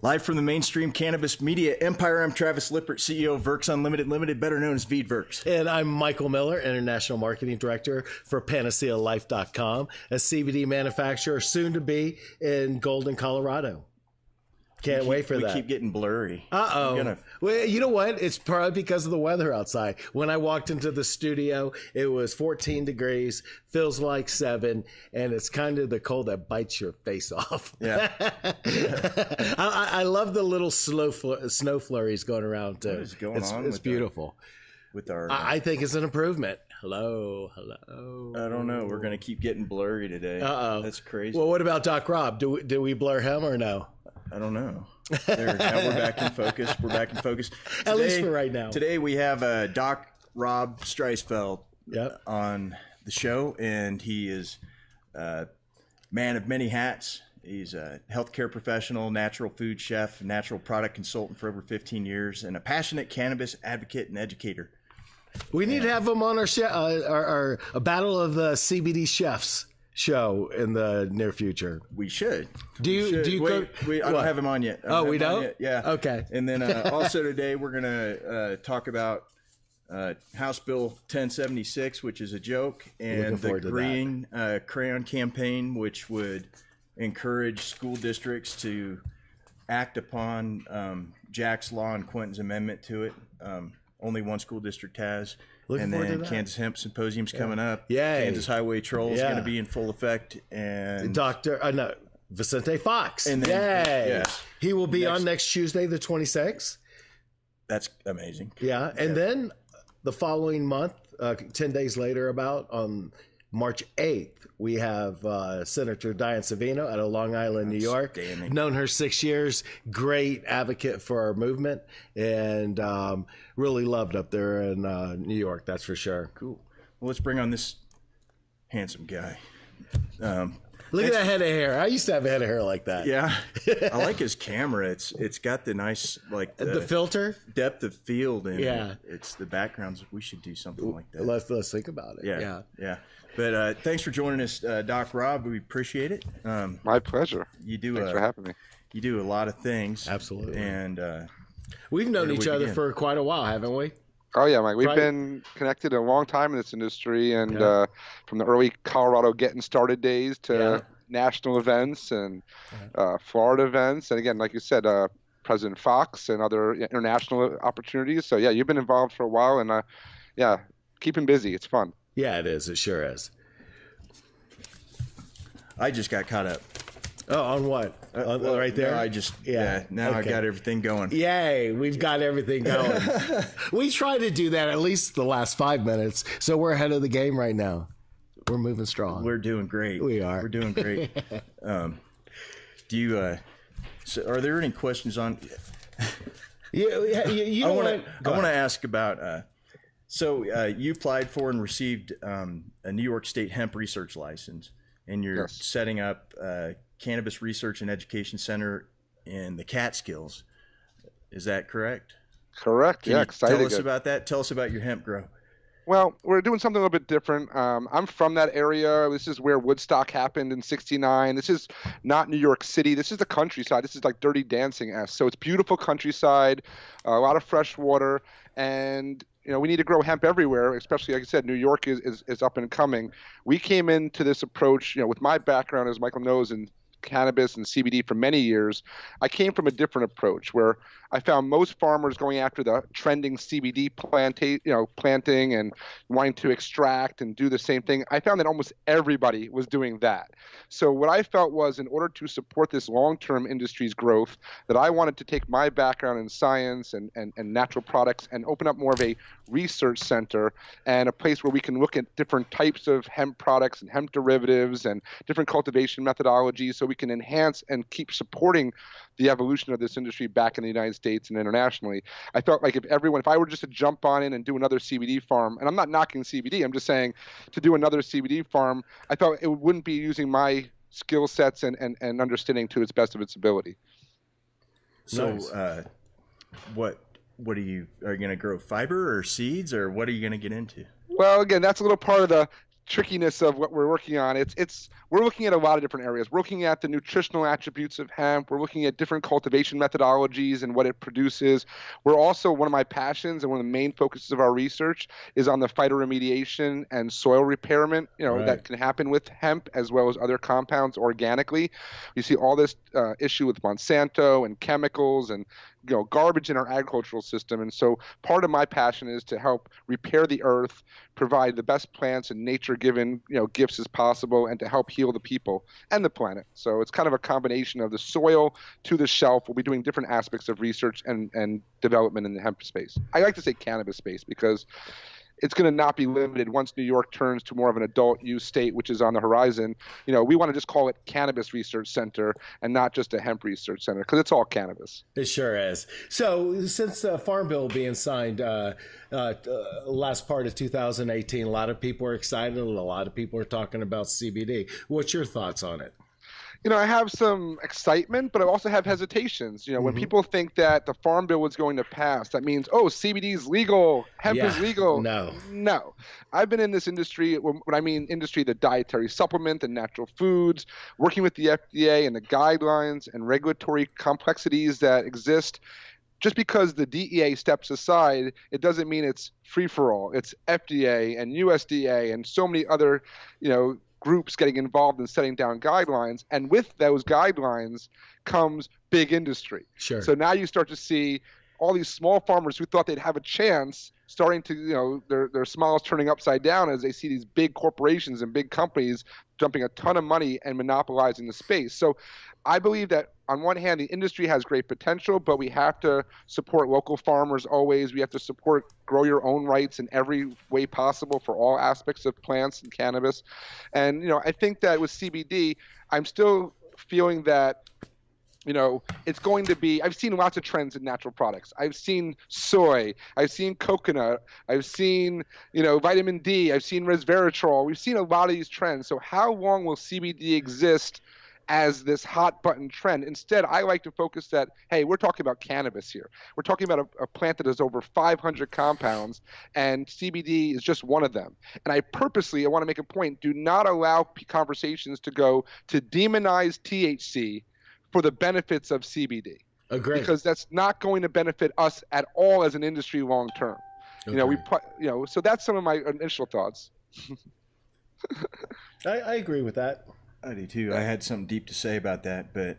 Live from the mainstream cannabis media empire, I'm Travis Lippert, CEO of Veedverks Unlimited Limited, better known as Veedverks. And I'm Michael Miller, International Marketing Director for PanaceaLife.com, a CBD manufacturer soon to be in Golden, Colorado. Can't wait for that. We keep getting blurry. Well, you know what? It's probably because of the weather outside. When I walked into the studio, it was 14 degrees, feels like 7, and it's kind of the cold that bites your face off. Yeah. I love the little snow flurries going around, too. What is going on? It's beautiful. With our, I think it's an improvement. Hello. I don't know. We're going to keep getting blurry today. That's crazy. Well, what about Doc Rob? Do we blur him or no? I don't know. There, now we're back in focus. Today, at least for right now. Today we have Doc Rob Streisfeld on the show, and he is a man of many hats. He's a healthcare professional, natural food chef, natural product consultant for over 15 years, and a passionate cannabis advocate and educator. We need to have him on our a Battle of the CBD Chefs show in the near future. We should. Do you Wait, I don't have him on yet. We don't? Yeah. Okay. And then also today we're going to talk about House Bill 1076, which is a joke, and the Green Crayon campaign, which would encourage school districts to act upon Jack's Law and Quentin's amendment to it. Only one school district has. And then Kansas Hemp Symposium's coming up. Yay. Kansas Highway Troll is going to be in full effect. And Vicente Fox. And then, yay. He will be on next Tuesday, the 26th. That's amazing. Yeah. And then the following month, 10 days later, on March 8th, we have Senator Diane Savino out of Long Island, New York. Known her 6 years, great advocate for our movement, and really loved up there in New York, that's for sure. Cool. Well, let's bring on this handsome guy. Look at that head of hair. I used to have a head of hair like that. Yeah. I like his camera. It's got the nice, like the filter, depth of field, and it's the backgrounds. We should do something like that. Let's think about it. Yeah. But thanks for joining us, Doc Rob. We appreciate it. My pleasure. Thanks for having me. You do a lot of things. Absolutely. And we've known each other for quite a while, haven't we? Oh, yeah, Mike. We've been connected a long time in this industry, and from the early Colorado getting started days to national events and Florida events. And again, like you said, President Fox and other international opportunities. So, yeah, you've been involved for a while, and keeping busy. It's fun. Yeah, it is. It sure is. I just got caught up. Oh, on what? Right there? No, I got everything going. Yay, we've got everything going. We try to do that at least the last 5 minutes, so we're ahead of the game right now. We're moving strong. We're doing great. We are. We're doing great. Do you? So are there any questions on? I want to ask about. So you applied for and received a New York State hemp research license, and you're setting up a cannabis research and education center in the Catskills. Is that correct? Correct. Can you excited. Tell us about that. Tell us about your hemp grow. Well, we're doing something a little bit different. I'm from that area. This is where Woodstock happened in '69. This is not New York City. This is the countryside. This is like Dirty Dancing-esque. So it's beautiful countryside, a lot of fresh water, and we need to grow hemp everywhere, especially, like I said, New York is up and coming. We came into this approach, with my background, as Michael knows, in cannabis and CBD for many years. I came from a different approach where I found most farmers going after the trending CBD planting and wanting to extract and do the same thing. I found that almost everybody was doing that. So what I felt was, in order to support this long-term industry's growth, that I wanted to take my background in science and natural products and open up more of a research center and a place where we can look at different types of hemp products and hemp derivatives and different cultivation methodologies, so we can enhance and keep supporting the evolution of this industry back in the United States and internationally. I felt like if I were just to jump on in and do another CBD farm, and I'm not knocking CBD, I'm just saying to do another CBD farm, I felt it wouldn't be using my skill sets and understanding to its best of its ability. So what are you going to grow fiber or seeds, or what are you going to get into? Well, again, that's a little part of the trickiness of what we're working on. We're looking at a lot of different areas. We're looking at the nutritional attributes of hemp. We're looking at different cultivation methodologies and what it produces. We're also, one of my passions and one of the main focuses of our research is on the phytoremediation and soil repairment, that can happen with hemp as well as other compounds organically. You see all this issue with Monsanto and chemicals and garbage in our agricultural system. And so part of my passion is to help repair the earth, provide the best plants and nature-given gifts as possible, and to help heal the people and the planet. So it's kind of a combination of the soil to the shelf. We'll be doing different aspects of research and development in the hemp space. I like to say cannabis space because it's going to not be limited once New York turns to more of an adult use state, which is on the horizon. We want to just call it Cannabis Research Center and not just a hemp research center, because it's all cannabis. It sure is. So since Farm Bill being signed last part of 2018, a lot of people are excited. A lot of people are talking about CBD. What's your thoughts on it? I have some excitement, but I also have hesitations. When people think that the Farm Bill was going to pass, that means, CBD is legal, hemp is legal. No. I've been in this industry, when I mean industry, the dietary supplement and natural foods, working with the FDA and the guidelines and regulatory complexities that exist. Just because the DEA steps aside, it doesn't mean it's free for all. It's FDA and USDA and so many other, groups getting involved in setting down guidelines. And with those guidelines comes big industry. Sure. So now you start to see all these small farmers who thought they'd have a chance starting to, their smiles turning upside down as they see these big corporations and big companies dumping a ton of money and monopolizing the space. So I believe that on one hand, the industry has great potential, but we have to support local farmers always. We have to support grow your own rights in every way possible for all aspects of plants and cannabis. And, I think that with CBD, I'm still feeling that it's going to be, I've seen lots of trends in natural products. I've seen soy, I've seen coconut, I've seen, vitamin D, I've seen resveratrol. We've seen a lot of these trends. So how long will CBD exist as this hot button trend? Instead, I like to focus that, hey, we're talking about cannabis here. We're talking about a plant that has over 500 compounds, and CBD is just one of them. And I want to make a point, do not allow conversations to go to demonize THC for the benefits of CBD. Agreed. Because that's not going to benefit us at all as an industry long term. Okay. So that's some of my initial thoughts. I agree with that. I do too. I had something deep to say about that, but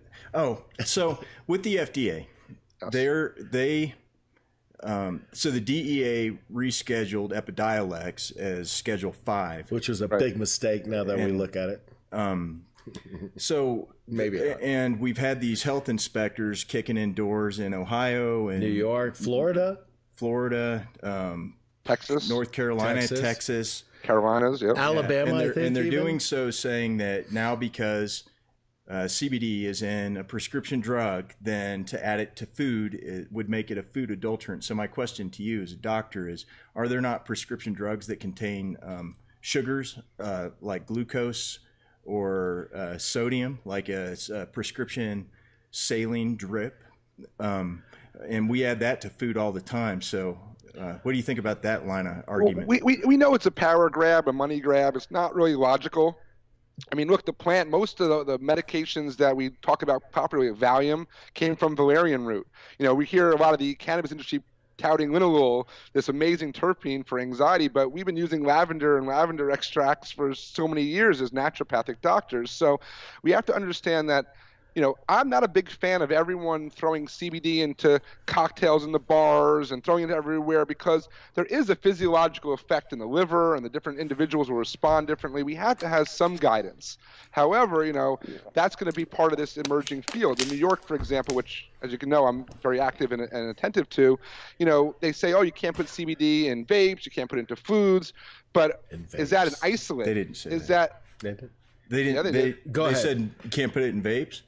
so with the FDA, so the DEA rescheduled Epidiolex as Schedule 5, which was a big mistake now that we look at it. So maybe not. And we've had these health inspectors kicking in doors in Ohio and New York, Florida, Texas, North Carolina, Texas. Carolinas, yep. Alabama, and they're doing so, saying that now because CBD is in a prescription drug, then to add it to food it would make it a food adulterant. So my question to you as a doctor is, are there not prescription drugs that contain sugars like glucose or sodium, like a prescription saline drip? And we add that to food all the time. So what do you think about that line of argument? Well, we know it's a power grab, a money grab. It's not really logical. I mean, look, the plant, most of the medications that we talk about popularly, Valium, came from valerian root. We hear a lot of the cannabis industry touting linalool, this amazing terpene for anxiety, but we've been using lavender and lavender extracts for so many years as naturopathic doctors. So we have to understand that I'm not a big fan of everyone throwing CBD into cocktails in the bars and throwing it everywhere, because there is a physiological effect in the liver and the different individuals will respond differently. We have to have some guidance. However, that's going to be part of this emerging field. In New York, for example, which, as you can know, I'm very active and attentive to, they say, you can't put CBD in vapes, you can't put it into foods, but is that an isolate? They didn't say is that. They didn't. Yeah, they did. They said you can't put it in vapes?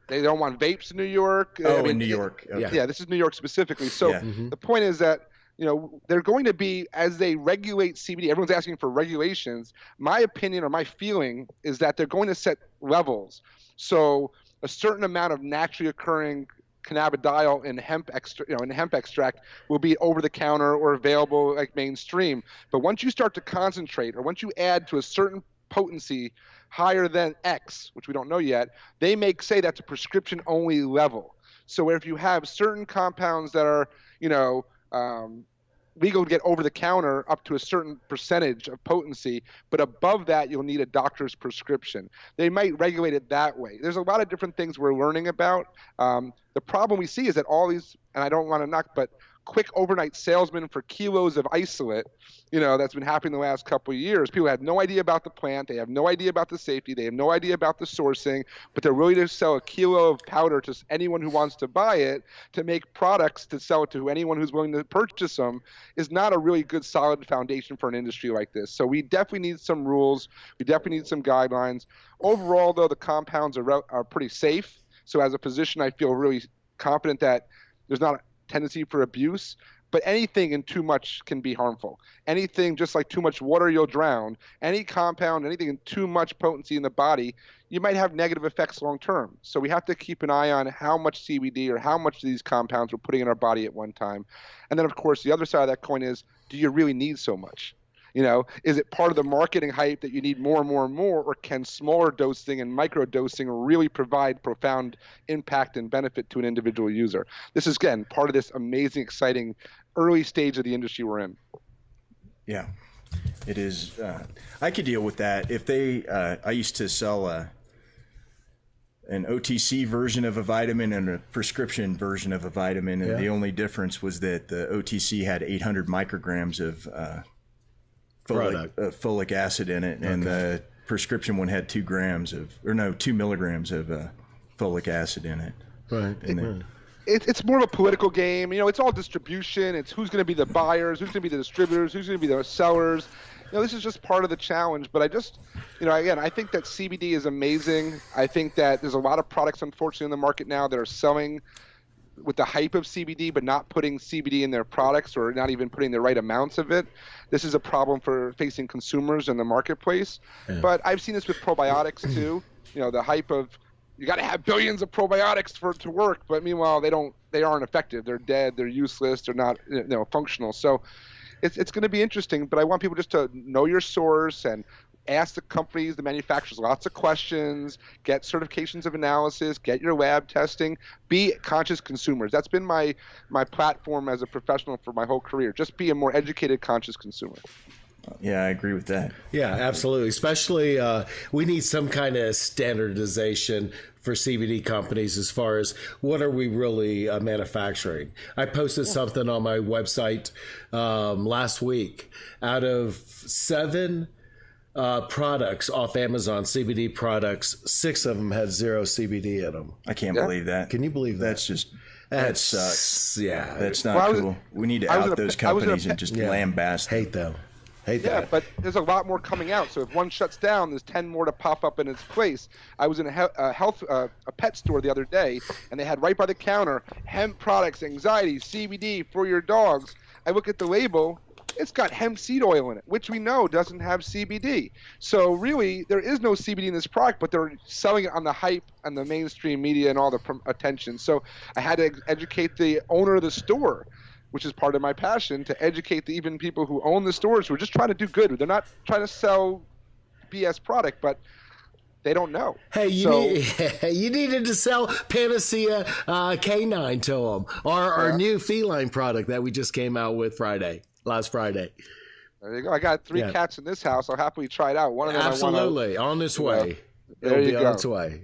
They don't want vapes in New York. In New York. Okay. Yeah, this is New York specifically. So the point is that, they're going to be, as they regulate CBD, everyone's asking for regulations. My opinion or my feeling is that they're going to set levels. So a certain amount of naturally occurring cannabidiol in hemp extract will be over the counter or available like mainstream. But once you start to concentrate, or once you add to a certain potency higher than X, which we don't know yet, they may say that's a prescription only level. So if you have certain compounds that are, legal to get over the counter up to a certain percentage of potency, but above that you'll need a doctor's prescription. They might regulate it that way. There's a lot of different things we're learning about. The problem we see is that all these, and I don't want to knock, but quick overnight salesmen for kilos of isolate, that's been happening the last couple of years. People have no idea about the plant. They have no idea about the safety. They have no idea about the sourcing, but they're willing to sell a kilo of powder to anyone who wants to buy it, to make products to sell it to anyone who's willing to purchase them, is not a really good solid foundation for an industry like this. So we definitely need some rules. We definitely need some guidelines. Overall, though, the compounds are pretty safe. So as a physician, I feel really confident that there's not a tendency for abuse, but anything in too much can be harmful. Anything, just like too much water, you'll drown. Any compound, anything in too much potency in the body, you might have negative effects long term. So we have to keep an eye on how much CBD or how much of these compounds we're putting in our body at one time. And then, of course, the other side of that coin is, do you really need so much? Is it part of the marketing hype that you need more and more and more, or can smaller dosing and micro dosing really provide profound impact and benefit to an individual user? This is, again, part of this amazing, exciting early stage of the industry we're in. Yeah, it is. I could deal with that. If I used to sell an OTC version of a vitamin and a prescription version of a vitamin, and the only difference was that the OTC had 800 micrograms of folic acid in it, and the prescription one had 2 milligrams of folic acid in it. Right. It's more of a political game. It's all distribution. It's who's going to be the buyers, who's going to be the distributors, who's going to be the sellers. This is just part of the challenge. But I just, again, I think that CBD is amazing. I think that there's a lot of products, unfortunately, in the market now that are selling with the hype of CBD, but not putting CBD in their products, or not even putting the right amounts of it. This is a problem for facing consumers in the marketplace. Yeah. But I've seen this with probiotics too. The hype of, you got to have billions of probiotics for it to work, but meanwhile they aren't effective. They're dead. They're useless. They're not functional. So it's going to be interesting. But I want people just to know your source and ask the companies, the manufacturers, lots of questions, get certifications of analysis, get your lab testing, be conscious consumers. That's been my platform as a professional for my whole career. Just be a more educated, conscious consumer. Yeah, I agree with that. Yeah, absolutely. Especially we need some kind of standardization for CBD companies as far as what are we really manufacturing. I posted something on my website last week. Out of 7 products off Amazon, CBD products, 6 of them had 0 CBD in them. I can't believe that. Can you believe that? That sucks. Yeah. That's not cool. We need to out those companies and just lambast them. Hate them. Yeah, but there's a lot more coming out. So if one shuts down, there's 10 more to pop up in its place. I was in a pet store the other day, and they had right by the counter hemp products, anxiety, CBD for your dogs. I look at the label. It's got hemp seed oil in it, which we know doesn't have CBD. So really, there is no CBD in this product, but they're selling it on the hype and the mainstream media and all the attention. So I had to educate the owner of the store, which is part of my passion, to educate the even people who own the stores who are just trying to do good. They're not trying to sell BS product, but they don't know. Hey, you needed to sell Panacea K9 to them, our new feline product that we just came out with last Friday. There you go. I got 3 cats in this house. I'll happily try it out. One of them absolutely on its way. There you go. On its way.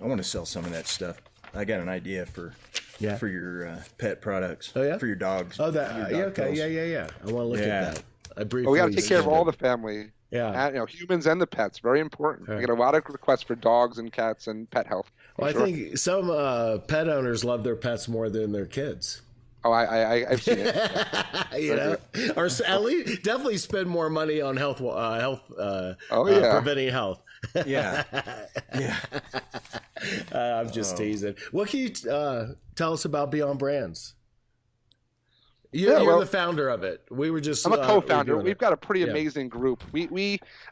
I want to sell some of that stuff. I got an idea for your pet products. Oh yeah, for your dogs. Oh, that okay. Yeah. I want to look at that. We got to take care of all the family. Yeah, and, humans and the pets. Very important. I get a lot of requests for dogs and cats and pet health. Well, I think some pet owners love their pets more than their kids. Oh, I've seen it. Or at least definitely spend more money on preventing health. Yeah. I'm just teasing. What can you tell us about Beyond Brands? You're the founder of it. We were just. I'm a co-founder. We've got a pretty amazing group.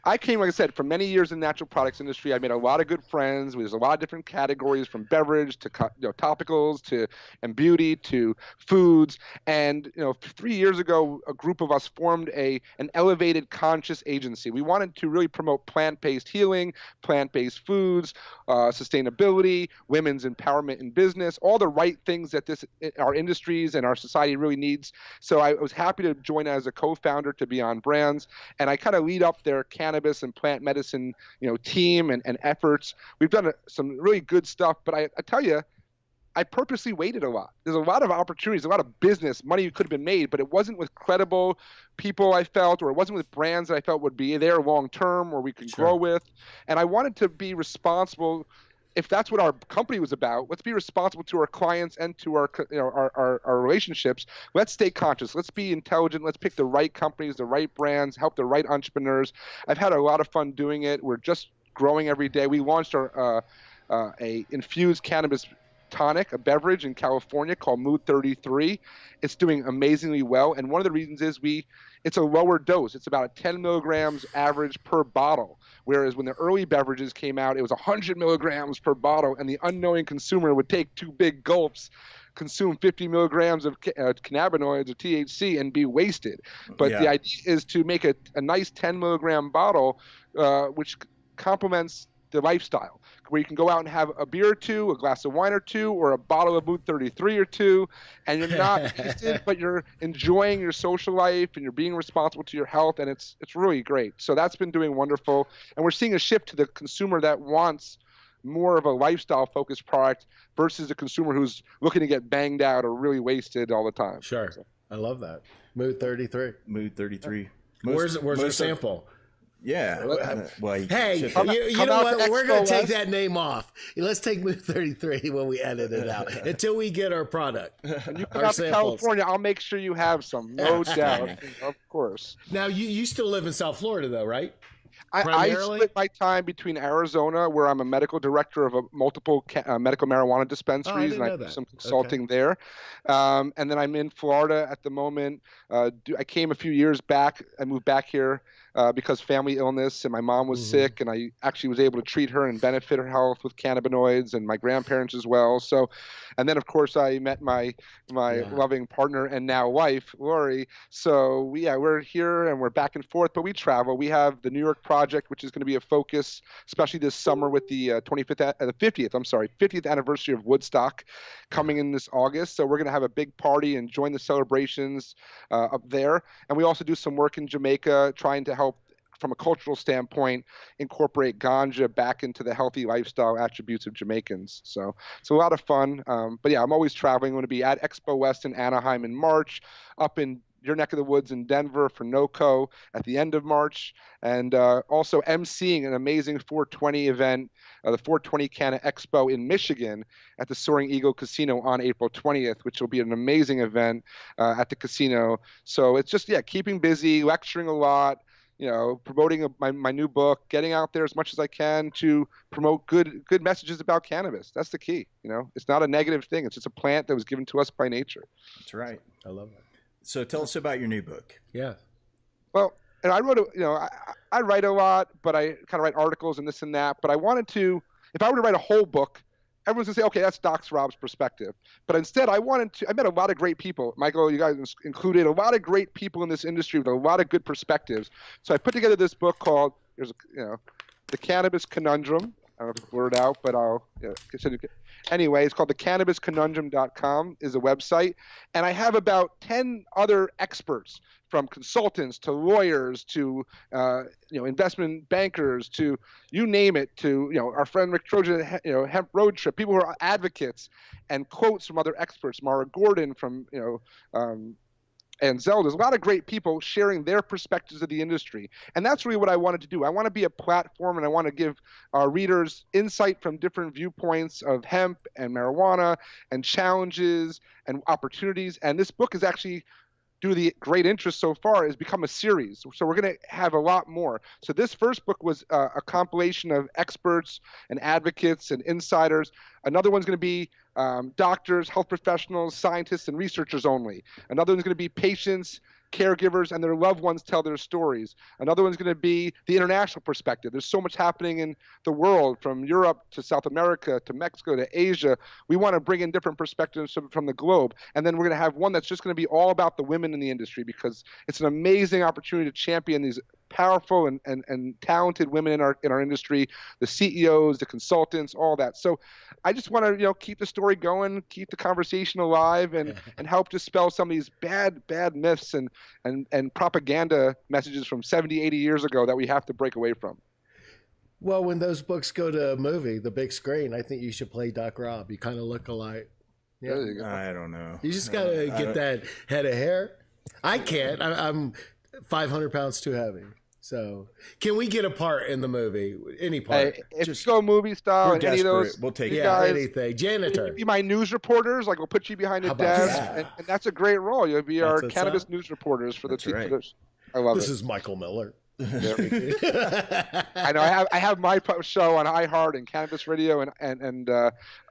I came, like I said, from many years in the natural products industry. I made a lot of good friends. There's a lot of different categories, from beverage to topicals and beauty to foods. And 3 years ago, a group of us formed an elevated conscious agency. We wanted to really promote plant-based healing, plant-based foods, sustainability, women's empowerment in business, all the right things that our industries and our society really needs. So I was happy to join as a co-founder to Beyond Brands, and I kind of lead up their cannabis and plant medicine, team and efforts. We've done some really good stuff, but I tell you, I purposely waited a lot. There's a lot of opportunities, a lot of business, money could have been made, but it wasn't with credible people, I felt, or it wasn't with brands that I felt would be there long term or we could grow with. And I wanted to be responsible. If that's what our company was about, let's be responsible to our clients and to our relationships. Let's stay conscious. Let's be intelligent. Let's pick the right companies, the right brands, help the right entrepreneurs. I've had a lot of fun doing it. We're just growing every day. We launched a infused cannabis tonic, a beverage in California called Mood 33. It's doing amazingly well, and one of the reasons is it's a lower dose. It's about 10 milligrams average per bottle, whereas when the early beverages came out, it was 100 milligrams per bottle, and the unknowing consumer would take 2 big gulps, consume 50 milligrams of cannabinoids or THC, and be wasted. But the idea is to make a nice 10 milligram bottle, which complements the lifestyle, where you can go out and have a beer or two, a glass of wine or two, or a bottle of Mood 33 or two, and you're not wasted, but you're enjoying your social life and you're being responsible to your health, and it's really great. So that's been doing wonderful, and we're seeing a shift to the consumer that wants more of a lifestyle-focused product versus a consumer who's looking to get banged out or really wasted all the time. Sure. So. I love that. Mood 33. Mood 33. Where's our sample? Yeah. Hey, you know what? We're going to take that name off. Let's take Mood 33 when we edit it out until we get our product. When you come out to California, I'll make sure you have some, no doubt, of course. Now, you still live in South Florida, though, right? I split my time between Arizona, where I'm a medical director of multiple medical marijuana dispensaries, and I do some consulting there. And then I'm in Florida at the moment. I came a few years back. I moved back here because family illness, and my mom was sick, and I actually was able to treat her and benefit her health with cannabinoids, and my grandparents as well. So, and then of course I met my loving partner and now wife, Lori. So we're here and we're back and forth, but we travel. We have the New York project, which is going to be a focus, especially this summer with the 50th anniversary of Woodstock coming in this August. So we're going to have a big party and join the celebrations up there. And we also do some work in Jamaica, trying to help, from a cultural standpoint, incorporate ganja back into the healthy lifestyle attributes of Jamaicans. So it's a lot of fun. But yeah, I'm always traveling. I'm going to be at Expo West in Anaheim in March, up in your neck of the woods in Denver for NOCO at the end of March, and also emceeing an amazing 420 event, the 420 Canna Expo in Michigan at the Soaring Eagle Casino on April 20th, which will be an amazing event at the casino. So it's just, keeping busy, lecturing a lot, promoting my new book, getting out there as much as I can to promote good messages about cannabis. That's the key. It's not a negative thing. It's just a plant that was given to us by nature. That's right. I love that. So tell us about your new book. Yeah. Well, and I wrote, I write a lot, but I kind of write articles and this and that. But I wanted to, if I were to write a whole book, everyone's going to say, okay, that's Doc Rob's perspective. But instead, I met a lot of great people. Michael, you guys included, a lot of great people in this industry with a lot of good perspectives. So I put together this book called, The Cannabis Conundrum. I don't know if it's blurred out, but I'll consider it. Anyway, it's called thecannabisconundrum.com is a website. And I have about 10 other experts, from consultants to lawyers to investment bankers to you name it, to our friend Rick Trojan, Hemp Road Trip, people who are advocates, and quotes from other experts, Mara Gordon from and Zelda. There's a lot of great people sharing their perspectives of the industry. And that's really what I wanted to do. I want to be a platform, and I want to give our readers insight from different viewpoints of hemp and marijuana and challenges and opportunities. And this book is actually, due to the great interest so far, has become a series. So we're going to have a lot more. So this first book was a compilation of experts and advocates and insiders. Another one's going to be doctors, health professionals, scientists, and researchers only. Another one's going to be patients, caregivers, and their loved ones tell their stories. Another one's going to be the international perspective. There's so much happening in the world, from Europe to South America to Mexico to Asia. We want to bring in different perspectives from the globe. And then we're going to have one that's just going to be all about the women in the industry, because it's an amazing opportunity to champion these powerful and talented women in our industry, the CEOs, the consultants, all that. So I just want to keep the story going, keep the conversation alive, and help dispel some of these bad myths and propaganda messages from 70, 80 years ago that we have to break away from. Well, when those books go to a movie, the big screen, I think you should play Doc Rob. You kind of look alike. Yeah. There you go. I don't know. You just got to get that head of hair. I can't. I'm 500 pounds too heavy. So, can we get a part in the movie? Any part? Hey, if you go movie style, we're and any of those, we'll take anything. Janitor. Be my news reporters. Like, we'll put you behind a desk, and that's a great role. You'll be our cannabis news reporters for the team. I love it. This is Michael Miller. I know. I have my show on iHeart and Cannabis Radio and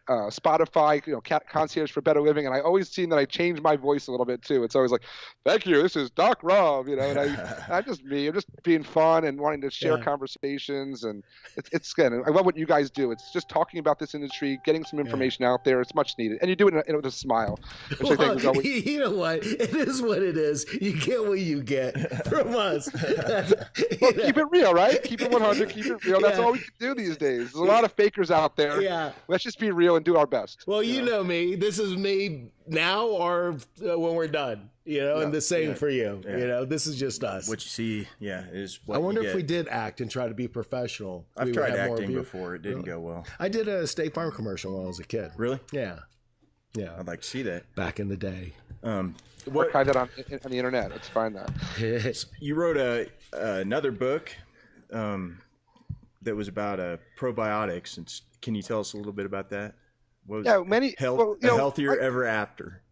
Spotify, Concierge for Better Living, and I always seem that I change my voice a little bit too. It's always like, "Thank you, this is Doc Rob," and I'm just me. I'm just being fun and wanting to share conversations, and it's good. I love what you guys do. It's just talking about this industry, getting some information out there. It's much needed, and you do it with a smile, which I think is always. You know what? It is what it is. You get what you get from us. Well, keep it real, right? Keep it 100. Keep it real. That's all we can do these days. There's a lot of fakers out there. Yeah. Let's just be real and do our best. Well, you know me. This is me now or when we're done. And the same for you. Yeah. This is just us. What you see, is what I wonder you if get. we did act and try to be professional. I've tried acting before. It didn't go well. I did a State Farm commercial when I was a kid. Really? Yeah. I'd like to see that. Back in the day. Archive that on the internet. Let's find that. You wrote another book that was about probiotics. And can you tell us a little bit about that? What was healthier ever after?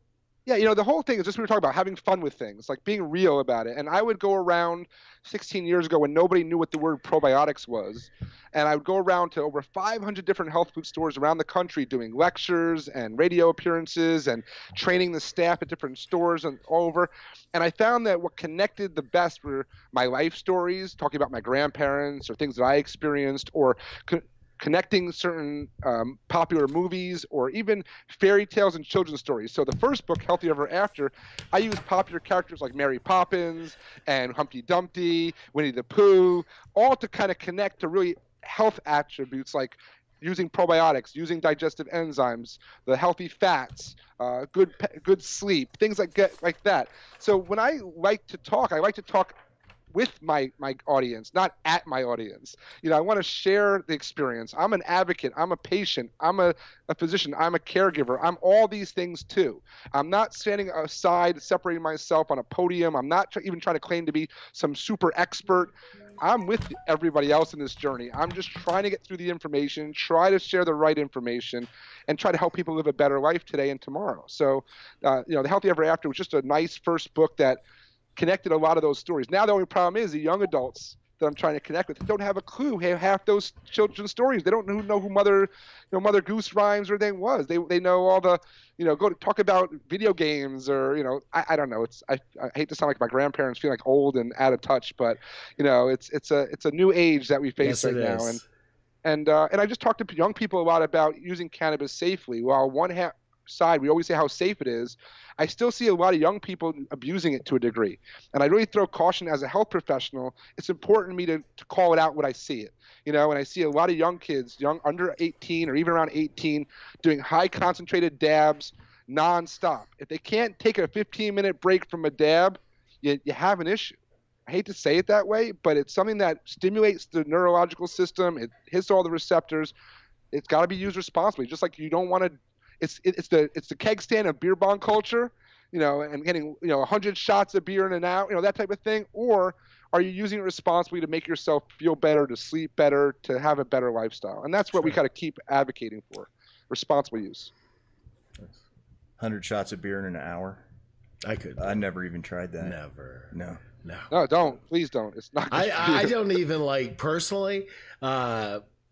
Yeah, the whole thing is just we were talking about having fun with things, like being real about it. And I would go around 16 years ago when nobody knew what the word probiotics was. And I would go around to over 500 different health food stores around the country doing lectures and radio appearances and training the staff at different stores and all over. And I found that what connected the best were my life stories, talking about my grandparents or things that I experienced, or connecting certain popular movies, or even fairy tales and children's stories. So the first book, Healthy Ever After, I used popular characters like Mary Poppins and Humpty Dumpty, Winnie the Pooh, all to kind of connect to really health attributes like using probiotics, using digestive enzymes, the healthy fats, good sleep, things like that. So when I like to talk with my audience, not at my audience. I want to share the experience. I'm an advocate. I'm a patient. I'm a physician. I'm a caregiver. I'm all these things too. I'm not standing aside, separating myself on a podium. I'm not even trying to claim to be some super expert. I'm with everybody else in this journey. I'm just trying to get through the information, try to share the right information, and try to help people live a better life today and tomorrow. So, The Healthy Ever After was just a nice first book that connected a lot of those stories. Now the only problem is the young adults that I'm trying to connect with don't have a clue half those children's stories. They don't know who Mother Goose rhymes or anything was. They know all the go to talk about video games or I don't know. I hate to sound like my grandparents, feel like old and out of touch, but it's a new age that we face right now. And I just talked to young people a lot about using cannabis safely. While side we always say how safe it is, I still see a lot of young people abusing it to a degree. And I really throw caution as a health professional. It's important to me to call it out when I see it. And I see a lot of young kids, under 18 or even around 18, doing high concentrated dabs nonstop. If they can't take a 15-minute break from a dab, you have an issue. I hate to say it that way, but it's something that stimulates the neurological system. It hits all the receptors. It's got to be used responsibly. Just like you don't want to. It's the keg stand of beer bong culture, and getting 100 shots of beer in and out, that type of thing. Or are you using it responsibly to make yourself feel better, to sleep better, to have a better lifestyle? And that's what we got to keep advocating for: responsible use. 100 shots of beer in an hour. I never even tried that. Never. No, don't. Please don't. It's not. I don't even personally.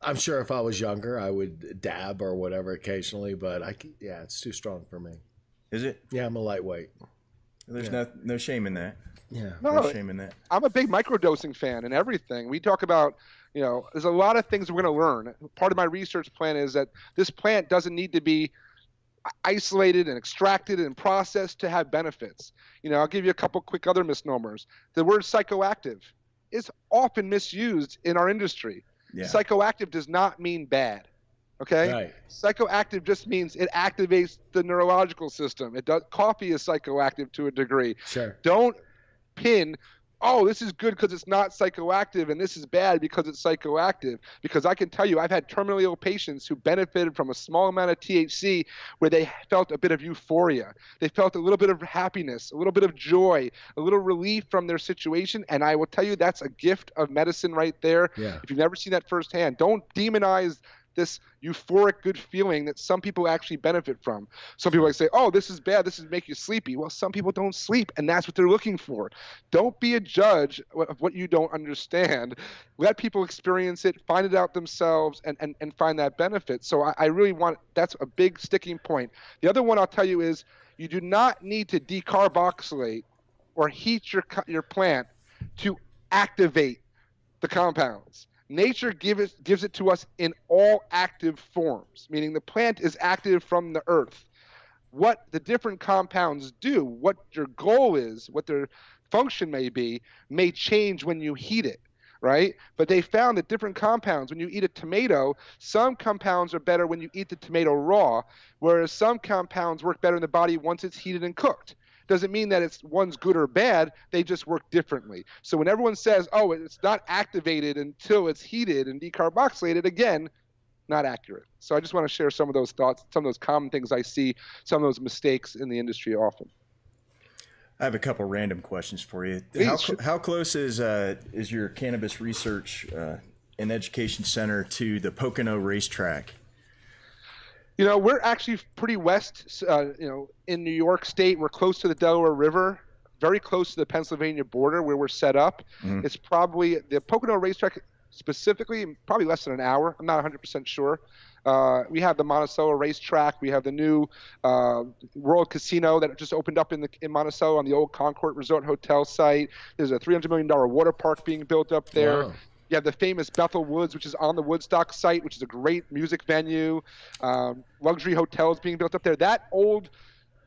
I'm sure if I was younger, I would dab or whatever occasionally, but it's too strong for me. Is it? Yeah, I'm a lightweight. There's no shame in that. Yeah. No shame in that. I'm a big microdosing fan and everything. We talk about, there's a lot of things we're going to learn. Part of my research plan is that this plant doesn't need to be isolated and extracted and processed to have benefits. I'll give you a couple quick other misnomers. The word psychoactive is often misused in our industry. Yeah. Psychoactive does not mean bad. Okay. Right. Psychoactive just means it activates the neurological system. Coffee is psychoactive to a degree. Sure. Don't pin, this is good because it's not psychoactive and this is bad because it's psychoactive. Because I can tell you, I've had terminally ill patients who benefited from a small amount of THC where they felt a bit of euphoria. They felt a little bit of happiness, a little bit of joy, a little relief from their situation. And I will tell you, that's a gift of medicine right there. Yeah. If you've never seen that firsthand, don't demonize this euphoric good feeling that some people actually benefit from. Some people say, this is bad, this is make you sleepy. Well, some people don't sleep, and that's what they're looking for. Don't be a judge of what you don't understand. Let people experience it, find it out themselves, and find that benefit. So I really that's a big sticking point. The other one I'll tell you is you do not need to decarboxylate or heat your plant to activate the compounds. Nature gives it to us in all active forms, meaning the plant is active from the earth. What the different compounds do, what your goal is, what their function may be, may change when you heat it, right? But they found that different compounds, when you eat a tomato, some compounds are better when you eat the tomato raw, whereas some compounds work better in the body once it's heated and cooked. Doesn't mean that one's good or bad. They just work differently. So when everyone says, it's not activated until it's heated and decarboxylated, again, not accurate. So I just want to share some of those thoughts, some of those common things I see, some of those mistakes in the industry often. I have a couple random questions for you. How close is your cannabis research and education center to the Pocono racetrack? We're actually pretty west, in New York State. We're close to the Delaware River, very close to the Pennsylvania border where we're set up. Mm-hmm. It's probably the Pocono racetrack specifically, probably less than an hour. I'm not 100% sure. We have the Monticello racetrack. We have the new World Casino that just opened up in Monticello on the old Concord Resort Hotel site. There's a $300 million water park being built up there. Wow. You have the famous Bethel Woods, which is on the Woodstock site, which is a great music venue. Luxury hotels being built up there. That old,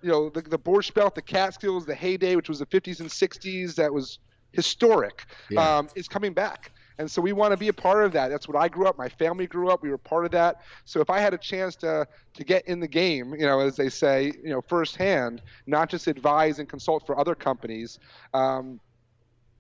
the Borscht Belt, the Catskills, the heyday, which was the 50s and 60s, that was historic, is coming back. And so we want to be a part of that. That's what I grew up. My family grew up. We were part of that. So if I had a chance to get in the game, as they say, firsthand, not just advise and consult for other companies,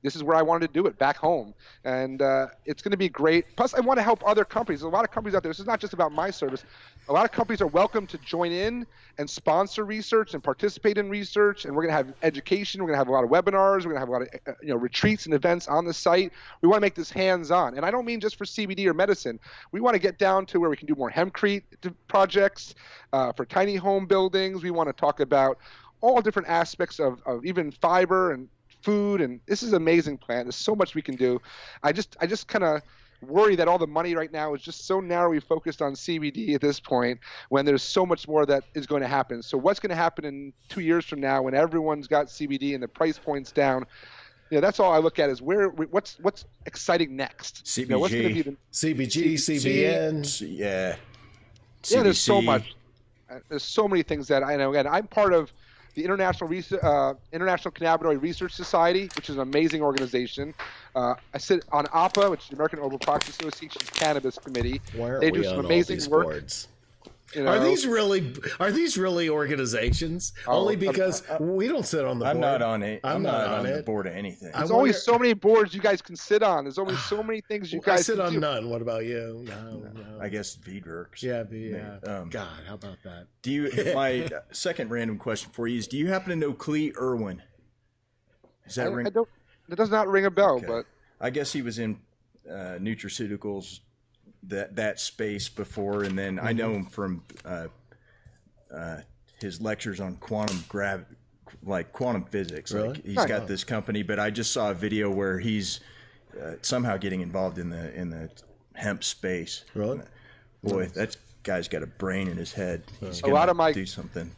this is where I wanted to do it, back home. And it's going to be great. Plus, I want to help other companies. There's a lot of companies out there. This is not just about my service. A lot of companies are welcome to join in and sponsor research and participate in research. And we're going to have education. We're going to have a lot of webinars. We're going to have a lot of retreats and events on the site. We want to make this hands-on. And I don't mean just for CBD or medicine. We want to get down to where we can do more hempcrete projects for tiny home buildings. We want to talk about all different aspects of even fiber and food, and this is an amazing plant. There's so much we can do. I just kind of worry that all the money right now is just so narrowly focused on CBD at this point, when there's so much more that is going to happen. So what's going to happen in 2 years from now when everyone's got CBD and the price point's down? That's all I look at is what's exciting next. CBG, what's going to be CBG, CBN, yeah. CBC. Yeah, there's so much. There's so many things that I know. And I'm part of the International Cannabinoid Research Society, which is an amazing organization. I sit on APA, which is the American Herbal Products Association's Cannabis Committee. They do some amazing work. Boards? Are these really organizations? Only because we don't sit on the board. I'm not on it. I'm not on the board of anything. There's only so many boards you guys can sit on. There's only so many things you guys I sit can on do. none. What about you? No. I guess Veedverks. Yeah. God, how about that? Do you? My second random question for you is: do you happen to know Clee Irwin? Is that ring? It does not ring a bell, okay. But I guess he was in nutraceuticals. That space before, and then I know him from his lectures on quantum physics. Really? Like he's got this company, but I just saw a video where he's somehow getting involved in the hemp space. Really? Boy, that guy's got a brain in his head. He's a lot of my do something.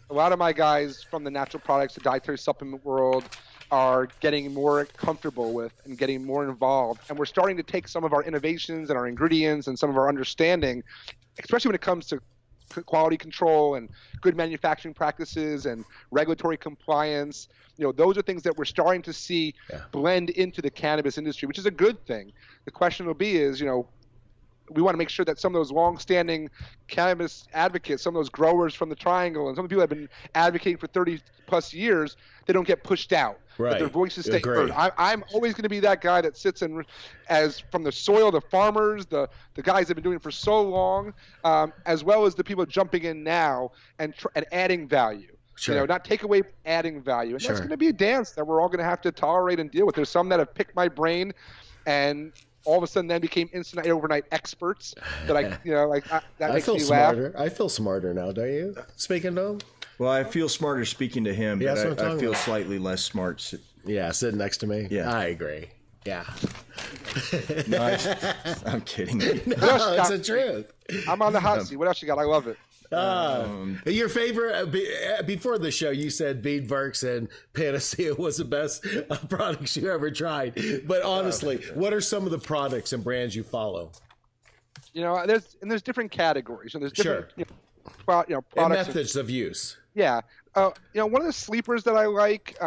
A lot of my guys from the natural products, the dietary supplement world, are getting more comfortable with and getting more involved. And we're starting to take some of our innovations and our ingredients and some of our understanding, especially when it comes to quality control and good manufacturing practices and regulatory compliance. Those are things that we're starting to see blend into the cannabis industry, which is a good thing. The question will be is, we want to make sure that some of those long-standing cannabis advocates, some of those growers from the Triangle, and some of the people that have been advocating for 30-plus years, they don't get pushed out. Right. That their voices stay heard. I'm always going to be that guy that sits in, as from the soil, the farmers, the guys that have been doing it for so long, as well as the people jumping in now and adding value. Sure. Not take away, adding value. And that's going to be a dance that we're all going to have to tolerate and deal with. There's some that have picked my brain and all of a sudden then became instant overnight experts that that makes me smarter. laugh. I feel smarter now, don't you? Speaking to him? Well, I feel smarter speaking to him, Yeah, but I feel about. slightly less smart. Sitting next to me. Yeah. I agree. Yeah. No, I'm kidding. No, it's the truth. I'm on the hot seat. What else you got? I love it. Your favorite, before the show, you said Veedverks and Panacea was the best products you ever tried. But honestly, what are some of the products and brands you follow? There's different categories. And there's different products and methods of use. Yeah. One of the sleepers that I like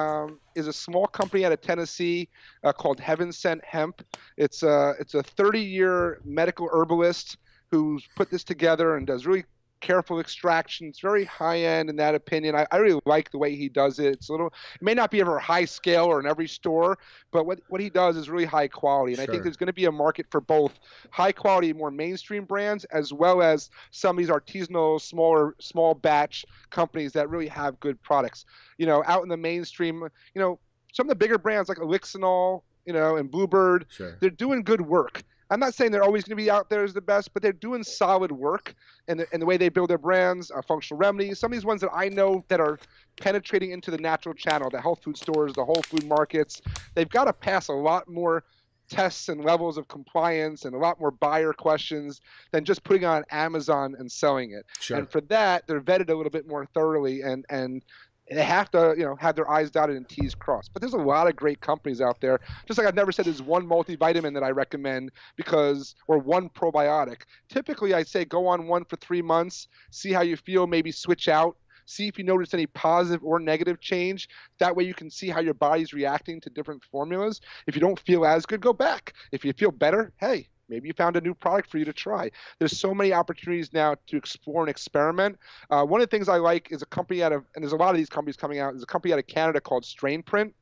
is a small company out of Tennessee called Heaven Sent Hemp. It's a 30-year medical herbalist who's put this together and does really careful extraction. It's very high end in that opinion. I really like the way he does it. It may not be ever high scale or in every store, but what he does is really high quality. And I think there's going to be a market for both high quality, more mainstream brands, as well as some of these artisanal, small batch companies that really have good products. Out in the mainstream, some of the bigger brands like Elixinol, and Bluebird, they're doing good work. I'm not saying they're always going to be out there as the best, but they're doing solid work in the way they build their brands, functional remedies. Some of these ones that I know that are penetrating into the natural channel, the health food stores, the whole food markets, they've got to pass a lot more tests and levels of compliance and a lot more buyer questions than just putting it on Amazon and selling it. And for that, they're vetted a little bit more thoroughly and they have to, have their I's dotted and T's crossed. But there's a lot of great companies out there. Just like I've never said there's one multivitamin that I recommend or one probiotic. Typically, I say go on one for 3 months, see how you feel, maybe switch out, see if you notice any positive or negative change. That way you can see how your body's reacting to different formulas. If you don't feel as good, go back. If you feel better, hey, maybe you found a new product for you to try. There's so many opportunities now to explore and experiment. One of the things I like is a company and there's a lot of these companies coming out, is a company out of Canada called Strainprint.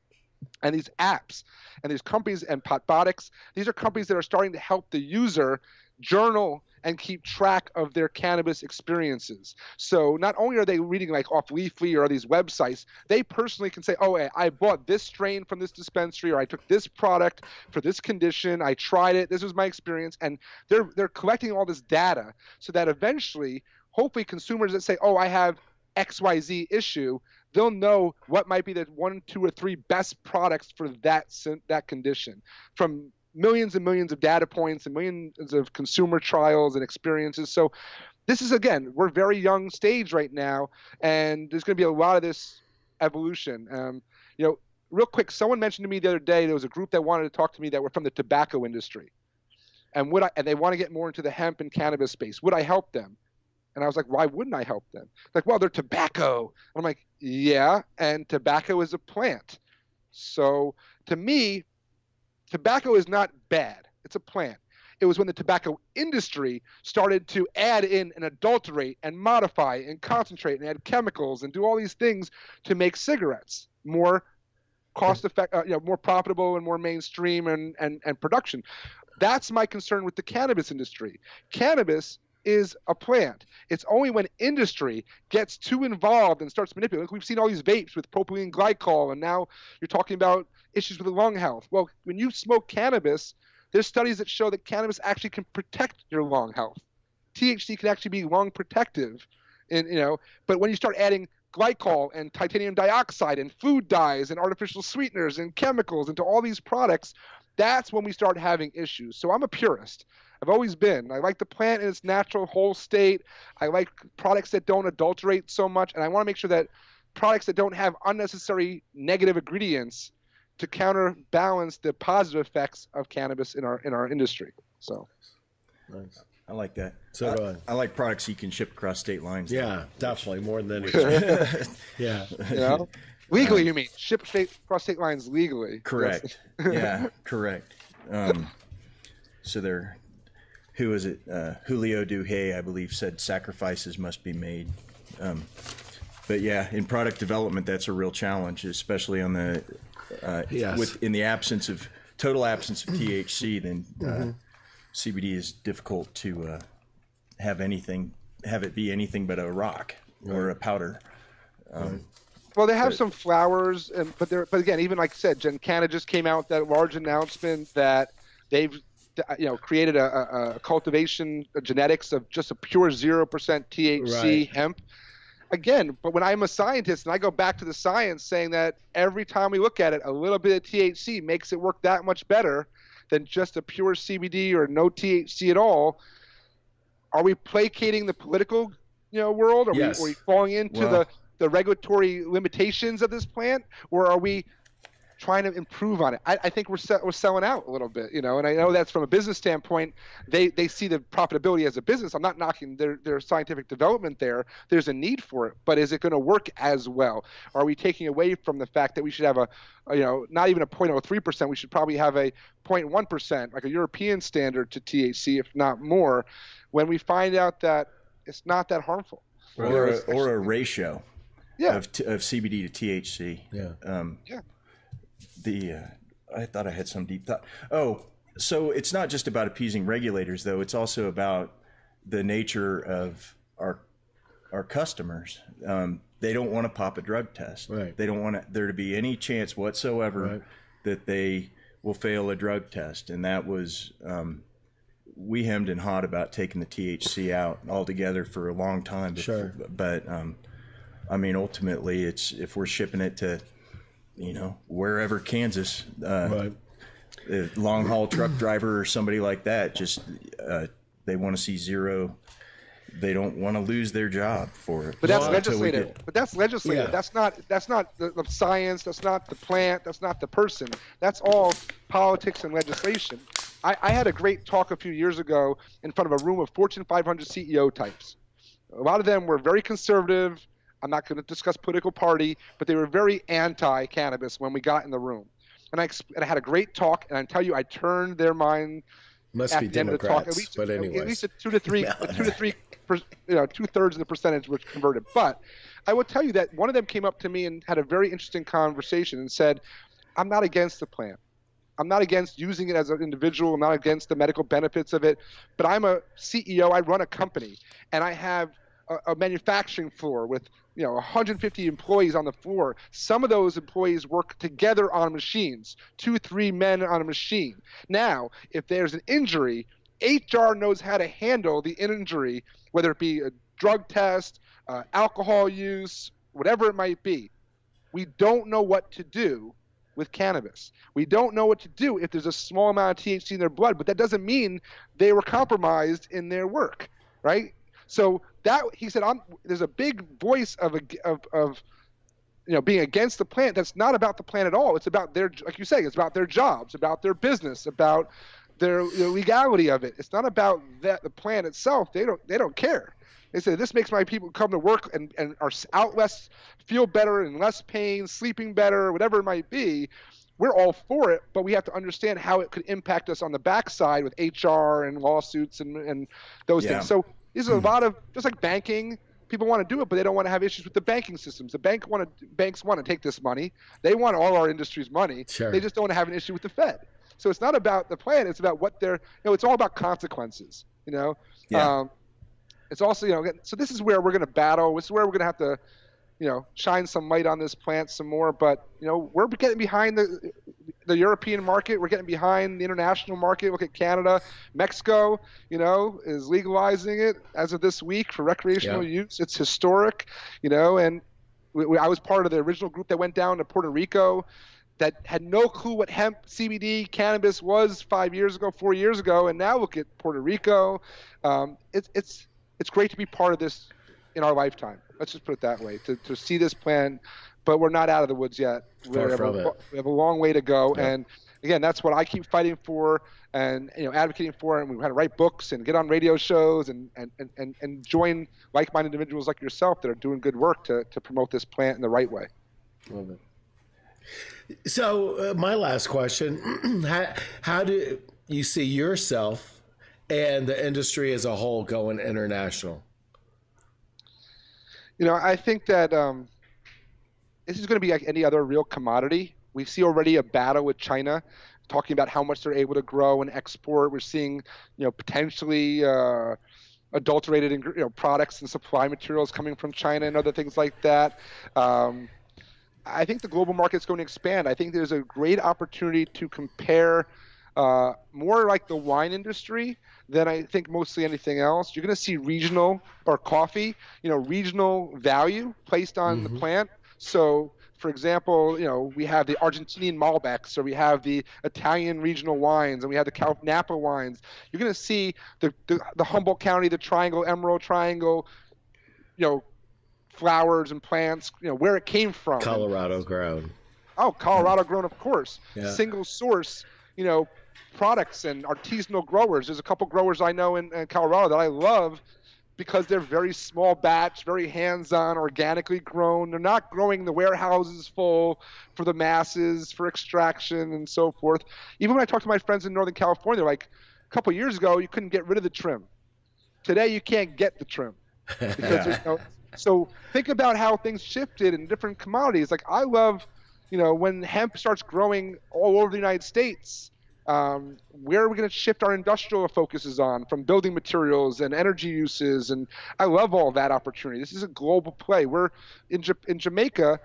And these apps and these companies and Potbotics, these are companies that are starting to help the user journal and keep track of their cannabis experiences. So not only are they reading like off Leafly or these websites, they personally can say, oh, I bought this strain from this dispensary, or I took this product for this condition, I tried it, this was my experience. And they're collecting all this data so that eventually, hopefully consumers that say, oh, I have XYZ issue, they'll know what might be the 1, 2, or 3 best products for that condition from millions and millions of data points and millions of consumer trials and experiences. So this is, again, we're very young stage right now, and there's going to be a lot of this evolution. Real quick, someone mentioned to me the other day, there was a group that wanted to talk to me that were from the tobacco industry. And they want to get more into the hemp and cannabis space. Would I help them? And I was like, why wouldn't I help them? Like, well, they're tobacco. And I'm like, yeah, and tobacco is a plant. So to me, tobacco is not bad. It's a plant. It was when the tobacco industry started to add in and adulterate and modify and concentrate and add chemicals and do all these things to make cigarettes more cost-effective, more profitable and more mainstream and production. That's my concern with the cannabis industry. Cannabis is a plant. It's only when industry gets too involved and starts manipulating. Like we've seen all these vapes with propylene glycol, and now you're talking about issues with lung health. Well, when you smoke cannabis, there's studies that show that cannabis actually can protect your lung health. THC can actually be lung protective, but when you start adding glycol and titanium dioxide and food dyes and artificial sweeteners and chemicals into all these products, that's when we start having issues. So I'm a purist. I've always been. I like the plant in its natural whole state. I like products that don't adulterate so much, and I want to make sure that products that don't have unnecessary negative ingredients to counterbalance the positive effects of cannabis in our industry. So, Nice. I like that. So I like products you can ship across state lines. Yeah, definitely more than anything. Yeah. You know? Legally, you mean ship across state lines legally? Correct. Yeah, correct. So there, who was it? Julio Duhé, I believe, said sacrifices must be made. But yeah, in product development, that's a real challenge, especially on the in the total absence of THC. Then CBD is difficult to have it be anything but a rock or a powder. Well, they have some flowers, but again, even like I said, Gencana just came out with that large announcement that they've created a cultivation genetics of just a pure 0% THC hemp. Again, but when I'm a scientist and I go back to the science saying that every time we look at it, a little bit of THC makes it work that much better than just a pure CBD or no THC at all. Are we placating the political world? Are we falling into the regulatory limitations of this plant, or are we trying to improve on it? I think we're selling out a little bit, and I know that's from a business standpoint. They see the profitability as a business. I'm not knocking their scientific development there. There's a need for it, but is it going to work as well? Are we taking away from the fact that we should have not even a 0.03%, we should probably have a 0.1%, like a European standard to THC, if not more, when we find out that it's not that harmful? Or a ratio of CBD to THC. I thought I had some deep thought. Oh, so it's not just about appeasing regulators, though. It's also about the nature of our customers. They don't want to pop a drug test. Right. They don't want there to be any chance whatsoever that they will fail a drug test. And that was, we hemmed and hawed about taking the THC out altogether for a long time. Sure. But I mean, ultimately, it's if we're shipping it to, wherever Kansas, a long haul truck driver or somebody like that, just they want to see zero. They don't want to lose their job for it. But that's legislative. Yeah. That's not the science. That's not the plant. That's not the person. That's all politics and legislation. I had a great talk a few years ago in front of a room of Fortune 500 CEO types. A lot of them were very conservative. I'm not going to discuss political party, but they were very anti-cannabis when we got in the room. And I had a great talk, and I tell you, I turned their mind. Must be Democrats, but anyways. At least 2 to 3, 2/3 of the percentage was converted. But I will tell you that one of them came up to me and had a very interesting conversation and said, I'm not against the plant. I'm not against using it as an individual. I'm not against the medical benefits of it. But I'm a CEO. I run a company, and I have a manufacturing floor with 150 employees on the floor. Some of those employees work together on machines, 2-3 men on a machine. Now, if there's an injury, HR knows how to handle the injury, whether it be a drug test, alcohol use, whatever it might be. We don't know what to do with cannabis. We don't know what to do if there's a small amount of THC in their blood, but that doesn't mean they were compromised in their work, right? So that he said, there's a big voice of being against the plant. That's not about the plant at all. It's about their, like you say, it's about their jobs, about their business, about their legality of it. It's not about the plant itself. They don't care. They say this makes my people come to work and are out less, feel better and less pain, sleeping better, whatever it might be. We're all for it, but we have to understand how it could impact us on the backside with HR and lawsuits and those things. So these are a lot of, just like banking, people want to do it, but they don't want to have issues with the banking systems. The banks want to take this money. They want all our industry's money. Sure. They just don't want to have an issue with the Fed. So it's not about the plan. It's about what they're, it's all about consequences, Yeah. It's also, so this is where we're going to battle. This is where we're going to have to, shine some light on this plant some more. But, we're getting behind the European market. We're getting behind the international market. Look at Canada. Mexico, is legalizing it as of this week for recreational use. It's historic, and I was part of the original group that went down to Puerto Rico. that had no clue what hemp, CBD, cannabis was 5 years ago, 4 years ago, and now look at Puerto Rico. It's great to be part of this in our lifetime. Let's just put it that way, to see this plan, but we're not out of the woods yet. We have a long way to go, and again, that's what I keep fighting for and advocating for, and we want to write books and get on radio shows and join like-minded individuals like yourself that are doing good work to promote this plant in the right way. Love it. So my last question, how do you see yourself and the industry as a whole going international? I think that this is going to be like any other real commodity. We see already a battle with China, talking about how much they're able to grow and export. We're seeing, potentially adulterated products and supply materials coming from China and other things like that. I think the global market's going to expand. I think there's a great opportunity to compare more like the wine industry than I think mostly anything else. You're going to see regional or coffee, regional value placed on the plant. So, for example, we have the Argentinian Malbecs, or we have the Italian regional wines, and we have the Napa wines. You're going to see the Humboldt County, the Triangle, Emerald Triangle, flowers and plants, where it came from. Colorado grown. Oh, Colorado grown, of course. Yeah. Single source, products and artisanal growers. There's a couple growers I know in Colorado that I love because they're very small batch, very hands-on, organically grown. They're not growing the warehouses full for the masses, for extraction and so forth. Even when I talk to my friends in Northern California, they're like, a couple years ago, you couldn't get rid of the trim. Today, you can't get the trim. Because so think about how things shifted in different commodities. Like I love, when hemp starts growing all over the United States, where are we going to shift our industrial focuses on, from building materials and energy uses? And I love all that opportunity. This is a global play. We're in Jamaica,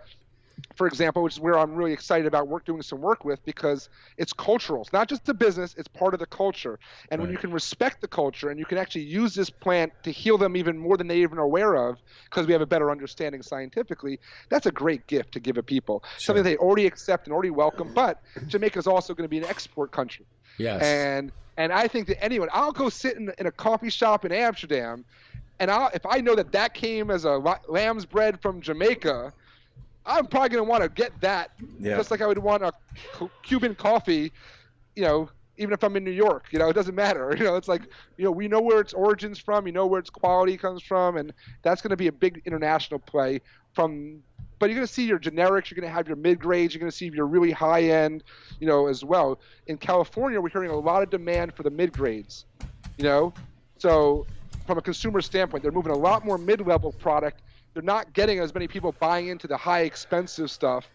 for example, which is where I'm really excited about doing some work with, because it's cultural. It's not just a business, it's part of the culture. And when you can respect the culture and you can actually use this plant to heal them even more than they even are aware of, because we have a better understanding scientifically, that's a great gift to give a people. Sure. Something they already accept and already welcome. But Jamaica is also going to be an export country. Yes. And I think that I'll go sit in a coffee shop in Amsterdam, and if I know that came as a lamb's bread from Jamaica, I'm probably going to want to get that, just like I would want a Cuban coffee, even if I'm in New York. It doesn't matter. It's like, we know where its origins from, where its quality comes from, and that's going to be a big international play. But you're going to see your generics, you're going to have your mid-grades, you're going to see your really high-end, as well. In California, we're hearing a lot of demand for the mid-grades, So from a consumer standpoint, they're moving a lot more mid-level product. They're not getting as many people buying into the high expensive stuff,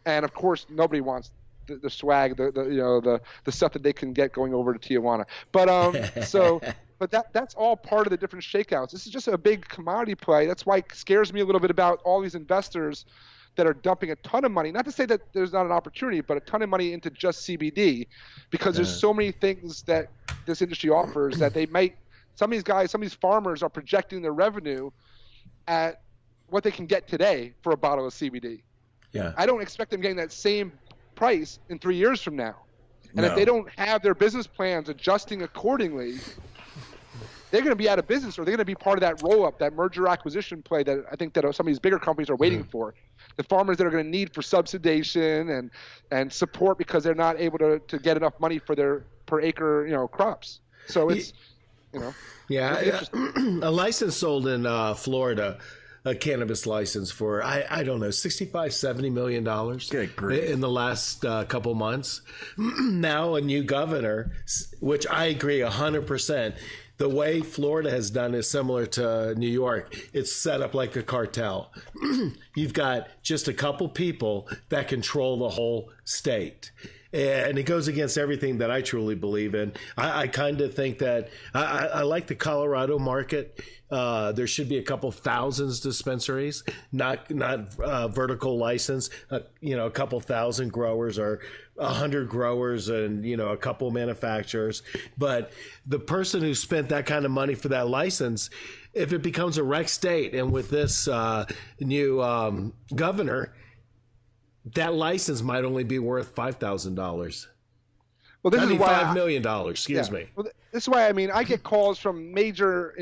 and of course nobody wants the swag, the stuff that they can get going over to Tijuana. But that's all part of the different shakeouts. This is just a big commodity play. That's why it scares me a little bit about all these investors that are dumping a ton of money. Not to say that there's not an opportunity, but a ton of money into just CBD, because there's so many things that this industry offers that they might. Some of these farmers are projecting their revenue at what they can get today for a bottle of CBD. Yeah. I don't expect them getting that same price in 3 years from now. And if they don't have their business plans adjusting accordingly, they're going to be out of business, or they're going to be part of that roll-up, that merger acquisition play that I think that some of these bigger companies are waiting for. The farmers that are going to need for subsidization and support because they're not able to get enough money for their per acre, crops. So it's, a license sold in Florida, a cannabis license for, I don't know, $65-70 million in the last couple months. Now a new governor, which I agree 100%. The way Florida has done is similar to New York. It's set up like a cartel. You've got just a couple people that control the whole state. And it goes against everything that I truly believe in. I kind of think that I like the Colorado market. There should be a couple thousands dispensaries, not vertical license. A couple thousand growers or 100 growers and a couple manufacturers. But the person who spent that kind of money for that license, if it becomes a rec state, and with this new governor, that license might only be worth $5,000. Well, this is why $5 million. Excuse me. Well, this is why I get calls from major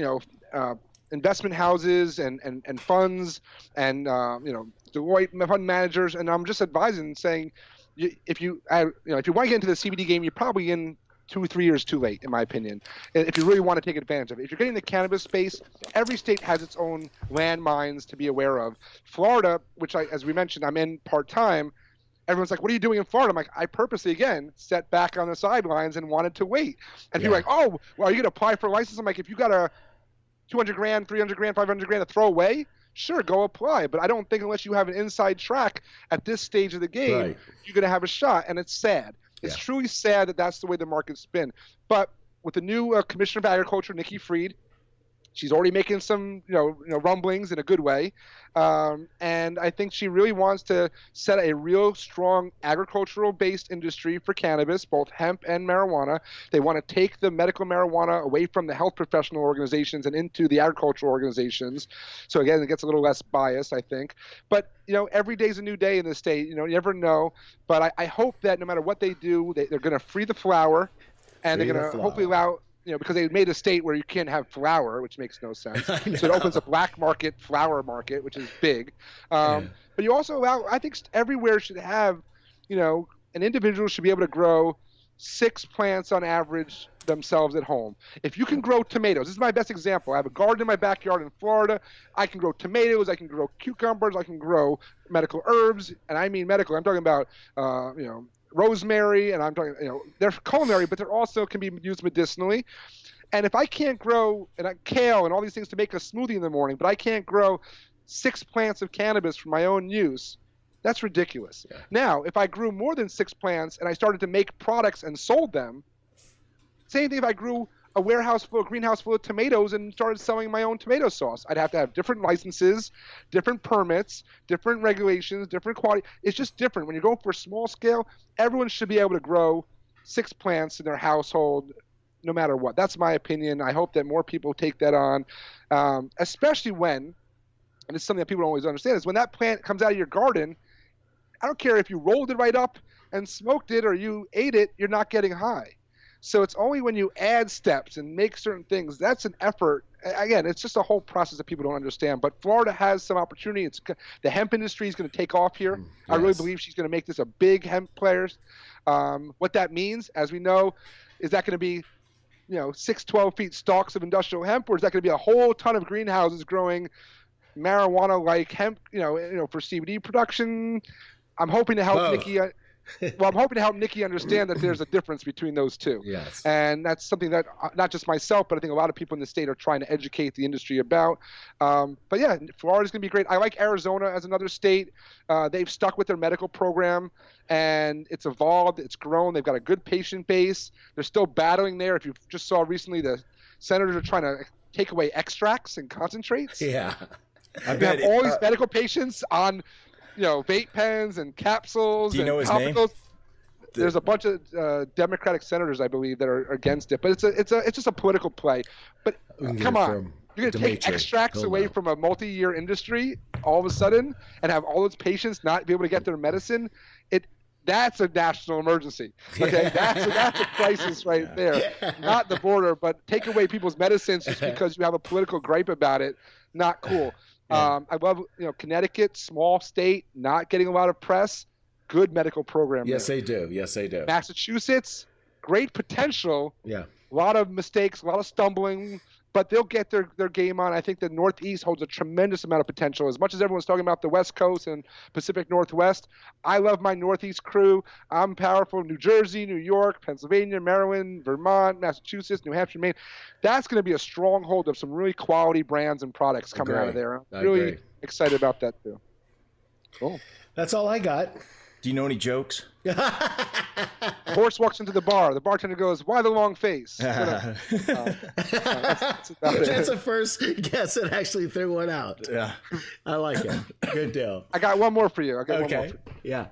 investment houses and funds and Deloitte fund managers, and I'm just advising, saying, if you want to get into the CBD game, you're probably in 2 or 3 years too late, in my opinion, if you really want to take advantage of it. If you're getting the cannabis space, every state has its own landmines to be aware of. Florida, which as we mentioned, I'm in part-time, everyone's like, what are you doing in Florida? I'm like, I purposely, again, sat back on the sidelines and wanted to wait. And people are like, oh, well, are you going to apply for a license? I'm like, if you got a $200,000, $300,000, $500,000 to throw away, sure, go apply. But I don't think unless you have an inside track at this stage of the game, you're going to have a shot. And it's sad. It's truly sad that that's the way the market's been. But with the new Commissioner of Agriculture, Nikki Fried, she's already making some rumblings in a good way. And I think she really wants to set a real strong agricultural-based industry for cannabis, both hemp and marijuana. They want to take the medical marijuana away from the health professional organizations and into the agricultural organizations. So again, it gets a little less biased, I think. But every day's a new day in the state. You never know. But I hope that no matter what they do, they're going to free the flower, and they're going to hopefully allow. Because they made a state where you can't have flour, which makes no sense. So it opens a black market, flower market, which is big. But you also allow, I think everywhere should have, an individual should be able to grow 6 plants on average themselves at home. If you can grow tomatoes, this is my best example. I have a garden in my backyard in Florida. I can grow tomatoes. I can grow cucumbers. I can grow medical herbs. And I mean medical. I'm talking about, rosemary, and I'm talking, they're culinary, but they're also can be used medicinally. And if I can't grow kale and all these things to make a smoothie in the morning, but I can't grow 6 plants of cannabis for my own use, that's ridiculous. Yeah. Now, if I grew more than 6 plants and I started to make products and sold them, same thing if I grew a greenhouse full of tomatoes and started selling my own tomato sauce. I'd have to have different licenses, different permits, different regulations, different quality. It's just different. When you're going for small scale, everyone should be able to grow 6 plants in their household no matter what. That's my opinion. I hope that more people take that on, especially when, and it's something that people don't always understand, is when that plant comes out of your garden, I don't care if you rolled it right up and smoked it or you ate it, you're not getting high. So it's only when you add steps and make certain things, that's an effort. Again, it's just a whole process that people don't understand. But Florida has some opportunity. The hemp industry is going to take off here. Yes. I really believe she's going to make this a big hemp player. What that means, as we know, is that going to be 6, 12 feet stalks of industrial hemp, or is that going to be a whole ton of greenhouses growing marijuana-like hemp, for CBD production? I'm hoping to help Nikki. Well, I'm hoping to help Nikki understand that there's a difference between those two. Yes. And that's something that not just myself, but I think a lot of people in the state are trying to educate the industry about. But yeah, Florida's going to be great. I like Arizona as another state. They've stuck with their medical program, and it's evolved. It's grown. They've got a good patient base. They're still battling there. If you just saw recently, the senators are trying to take away extracts and concentrates. Yeah. I have all these medical patients on vape pens and capsules. Do you know his name? There's a bunch of Democratic senators, I believe, that are against it. But it's just a political play. But come on, you're going to take extracts away from a multi-year industry all of a sudden and have all those patients not be able to get their medicine? That's a national emergency. Okay, that's a crisis right there. Not the border, but take away people's medicines just because you have a political gripe about it. Not cool. I love, Connecticut, small state, not getting a lot of press, good medical program. Yes, there. they do. Yes, they do. Massachusetts, great potential. Yeah. A lot of mistakes, a lot of stumbling, but they'll get their game on. I think the Northeast holds a tremendous amount of potential. As much as everyone's talking about the West Coast and Pacific Northwest, I love my Northeast crew. I'm powerful. New Jersey, New York, Pennsylvania, Maryland, Vermont, Massachusetts, New Hampshire, Maine. That's going to be a stronghold of some really quality brands and products coming out of there. I'm really excited about that, too. Cool. That's all I got. Do you know any jokes? A horse walks into the bar. The bartender goes, "Why the long face?" That's a first guess that actually threw one out. Yeah. I like it. Good deal. I got one more for you. Yeah.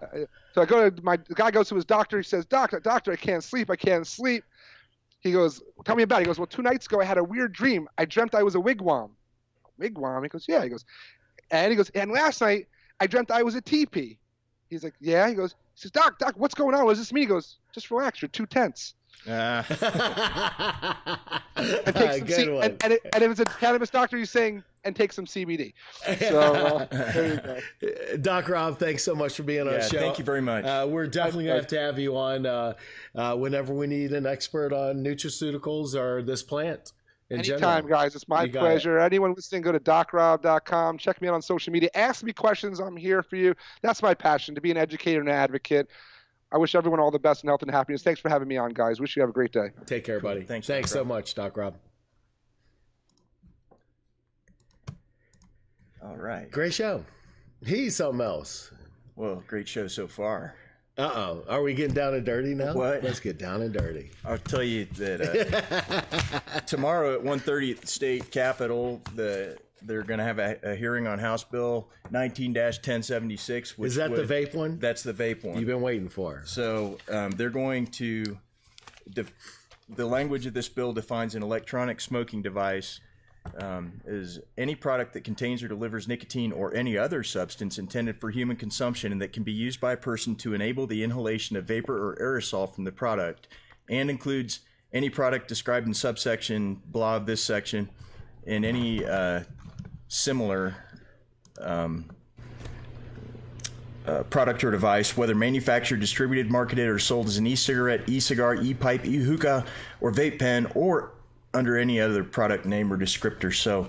So the guy goes to his doctor. He says, Doctor, I can't sleep. He goes, "Tell me about it." He goes, "Well, 2 nights ago, I had a weird dream. I dreamt I was a wigwam." Wigwam? He goes, "Yeah." He goes, and last night, I dreamt I was a teepee. He's like, yeah. He says, Doc, what's going on? What does this mean? He goes, just relax. You're 2 tenths. Good one. And if it's a cannabis doctor, he's saying, and take some CBD. So there you go. Doc Rob, thanks so much for being on the show. Thank you very much. We're definitely going to have you on whenever we need an expert on nutraceuticals or this plant. Anytime, guys. It's my pleasure. Anyone listening, go to docrob.com. Check me out on social media. Ask me questions. I'm here for you. That's my passion, to be an educator and an advocate. I wish everyone all the best in health and happiness. Thanks for having me on, guys. Wish you have a great day. Take care, buddy. Thanks so much, Doc Rob. All right. Great show. He's something else. Well, great show so far. Uh-oh. Are we getting down and dirty now? What? Let's get down and dirty. I'll tell you that tomorrow at 1:30 at the state capitol, they're going to have a hearing on House Bill 19-1076. Is that the vape one? That's the vape one. You've been waiting for. So they're going to the language of this bill defines an electronic smoking device is any product that contains or delivers nicotine or any other substance intended for human consumption and that can be used by a person to enable the inhalation of vapor or aerosol from the product, and includes any product described in subsection blah of this section and any similar product or device, whether manufactured, distributed, marketed, or sold as an e-cigarette, e-cigar, e-pipe, e-hookah, or vape pen, or under any other product name or descriptor. So,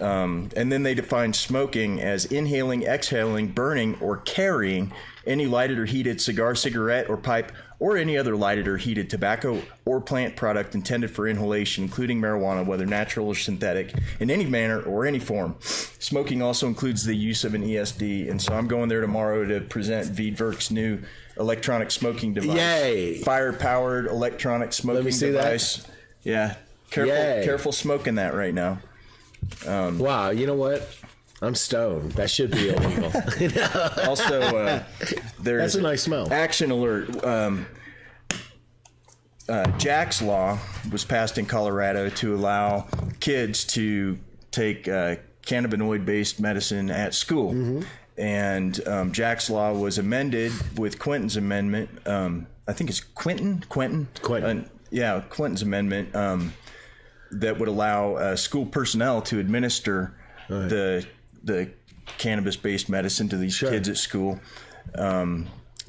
and then they define smoking as inhaling, exhaling, burning, or carrying any lighted or heated cigar, cigarette, or pipe, or any other lighted or heated tobacco or plant product intended for inhalation, including marijuana, whether natural or synthetic, in any manner or any form. Smoking also includes the use of an ESD, and so I'm going there tomorrow to present Veedverks' new electronic smoking device. Yay! Fire-powered electronic smoking device. That. Yeah. Careful smoking that right now. Wow, you know what? I'm stoned. That should be illegal. Also, there's that's a nice smell. Action alert. Jack's Law was passed in Colorado to allow kids to take cannabinoid-based medicine at school. Mm-hmm. And Jack's Law was amended with Quentin's amendment. I think it's Quentin. Quentin's amendment that would allow school personnel to administer the cannabis-based medicine to these kids at school.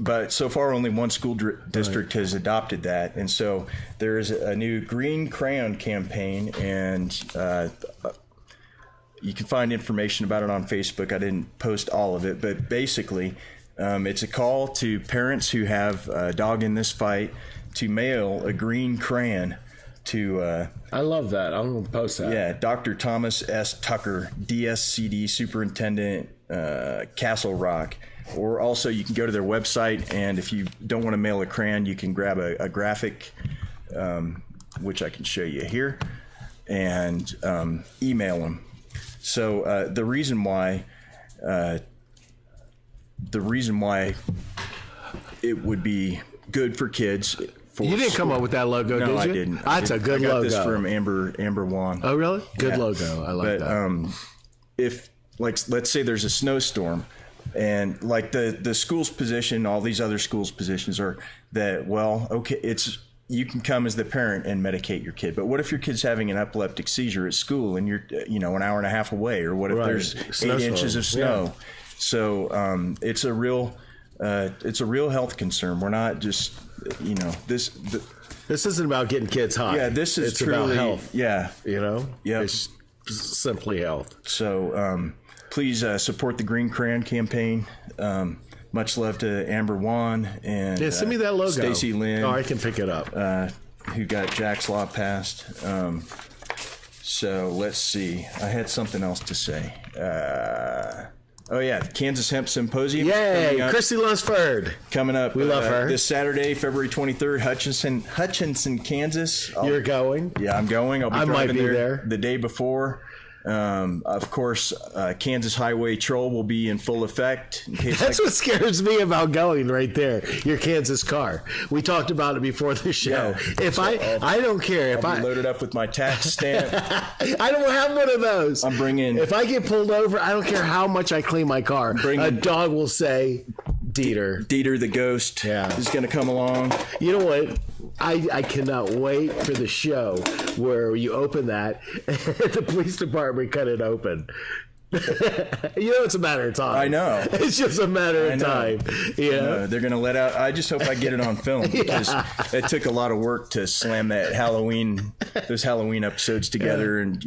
But so far, only one school district has adopted that. And so there is a new Green Crayon campaign, and you can find information about it on Facebook. I didn't post all of it, but basically it's a call to parents who have a dog in this fight to mail a green crayon to I love that. I'm going to post that. Yeah, Dr. Thomas S. Tucker, DSCD Superintendent, Castle Rock. Or also you can go to their website, and if you don't want to mail a crayon, you can grab a graphic, which I can show you here, and email them. So the reason why it would be good for kids. You didn't come up with that logo, did you? No, I didn't. That's a good logo. I got this from Amber Wong. Oh, really? Good logo. I like that. If, let's say there's a snowstorm, and like the school's position, all these other schools' positions are that, well, okay, you can come as the parent and medicate your kid, but what if your kid's having an epileptic seizure at school and you're, an hour and a half away, or what if there's 8 inches of snow? Yeah. So it's a real health concern. We're not just, this isn't about getting kids high. Yeah, it's truly about health. Yeah, yeah, it's simply health. So please support the Green Crayon campaign. Much love to Amber Wan and send me that logo. Stacy Lynn. Oh, I can pick it up. Who got Jack's Law passed. So let's see. I had something else to say. Kansas Hemp Symposium. Yay, Christy Lunsford. Coming up. We love her. This Saturday, February 23rd, Hutchinson, Kansas. You're going? Yeah, I'm going. I might be there the day before. Of course, Kansas Highway Troll will be in full effect. That's what scares me about going right there. Your Kansas car. We talked about it before the show. Yeah. I don't care if I'll be loaded up with my tax stamp. I don't have one of those. I'm bringing. If I get pulled over, I don't care how much I clean my car. A dog will say, Dieter. Dieter the Ghost is going to come along. You know what? I cannot wait for the show where you open that and the police department cut it open. It's a matter of time. I know. It's just a matter of time. Yeah. They're going to let out. I just hope I get it on film because it took a lot of work to slam those Halloween episodes together in,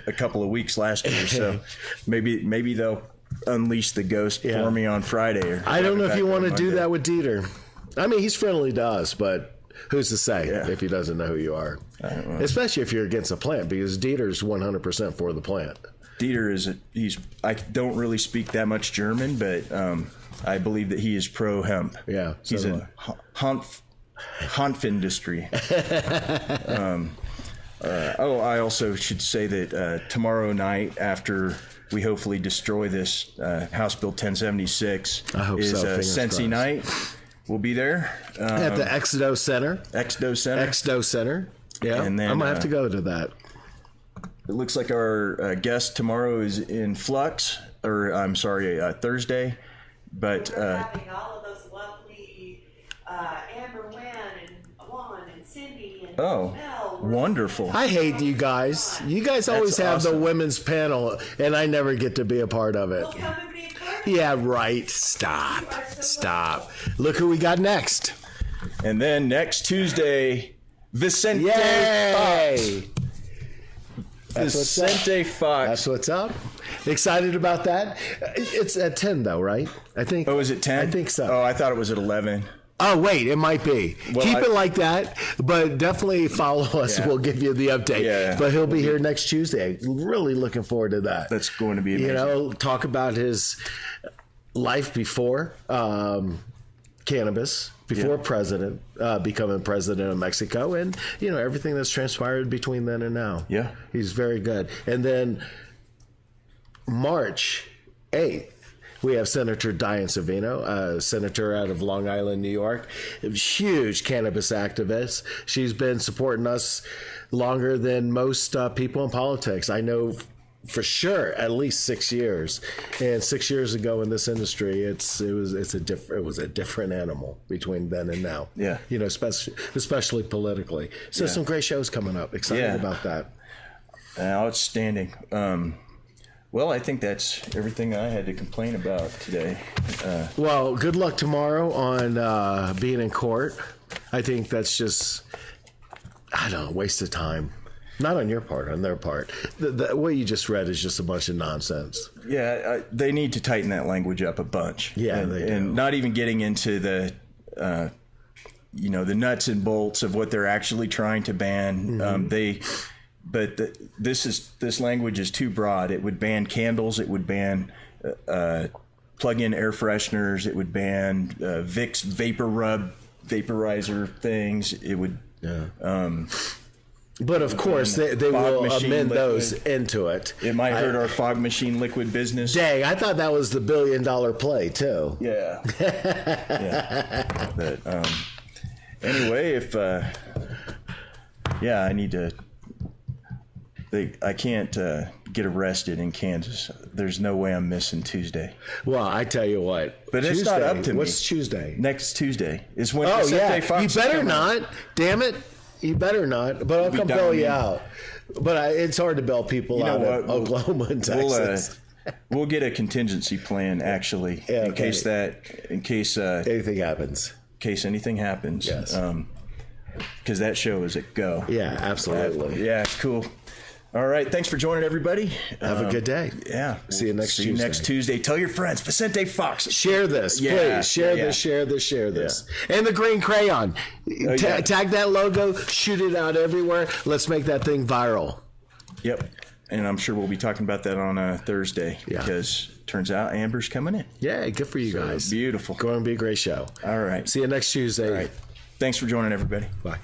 a couple of weeks last year. So maybe they'll unleash the ghost for me on Friday. I don't know if you want to do that with Dieter. I mean, he's friendly to us, but who's to say if he doesn't know who you are? Especially if you're against a plant, because Dieter's 100% for the plant. Dieter I don't really speak that much German, but I believe that he is pro hemp. Yeah. He's in Hanf industry. I also should say that tomorrow night, after we hopefully destroy this House Bill 1076, is Sensi night. We'll be there at the Exodo Center. Exodo Center. Yeah, and then, I might have to go to that. It looks like our guest tomorrow is in Flux, Thursday. But we're having all of those lovely Amber Wynn and Juan and Cindy and Mel. Wonderful. I hate you guys. You guys always have the women's panel, and I never get to be a part of it. We'll come and be a part. Yeah, right. Stop. Look who we got next. And then next Tuesday, Vicente Fox. Vicente Fox. That's what's up. Excited about that? It's at 10 though, right? I think. Oh, is it 10? I think so. Oh, I thought it was at 11. Oh, wait, it might be. Keep it like that, but definitely follow us. Yeah. We'll give you the update. Yeah. But he'll be here next Tuesday. Really looking forward to that. That's going to be amazing. Talk about his life before cannabis, before becoming president of Mexico, and everything that's transpired between then and now. Yeah, he's very good. And then March 8th, we have Senator Diane Savino, senator out of Long Island, New York, huge cannabis activist. She's been supporting us longer than most people in politics. I know for sure at least 6 years, and 6 years ago in this industry it was a different animal between then and now. Especially politically. So some great shows coming up. Excited about that. Outstanding. Well, I think that's everything I had to complain about today. Well, good luck tomorrow on being in court. I think that's just waste of time. Not on your part, on their part. What you just read is just a bunch of nonsense. Yeah, they need to tighten that language up a bunch. Yeah, they do. And not even getting into the, the nuts and bolts of what they're actually trying to ban. Mm-hmm. This language is too broad. It would ban candles. It would ban plug-in air fresheners. It would ban Vicks vaporizer things. It would. Yeah. But of course, they will amend those into it. It might hurt our fog machine liquid business. Dang, I thought that was the $1 billion play too. Yeah. But anyway, I need to. I can't get arrested in Kansas. There's no way I'm missing Tuesday. Well, I tell you what. But Tuesday, it's not up to me. What's Tuesday? Next Tuesday is when. Oh yeah, Fox you better not. Damn it. You better not, but I'll come bail you out. But it's hard to bail people out of Oklahoma and Texas. We'll get a contingency plan, actually, in case anything happens. In case anything happens. Yes. Because that show is a go. Yeah, absolutely. Yeah, cool. All right. Thanks for joining, everybody. Have a good day. Yeah. See you next Tuesday. See you next Tuesday. Tell your friends. Vicente Fox. Share this, please. Share this. And the green crayon. Tag that logo. Shoot it out everywhere. Let's make that thing viral. Yep. And I'm sure we'll be talking about that on Thursday. Yeah. Because turns out Amber's coming in. Yeah. Good for you guys. Beautiful. Going to be a great show. All right. See you next Tuesday. All right. Thanks for joining, everybody. Bye.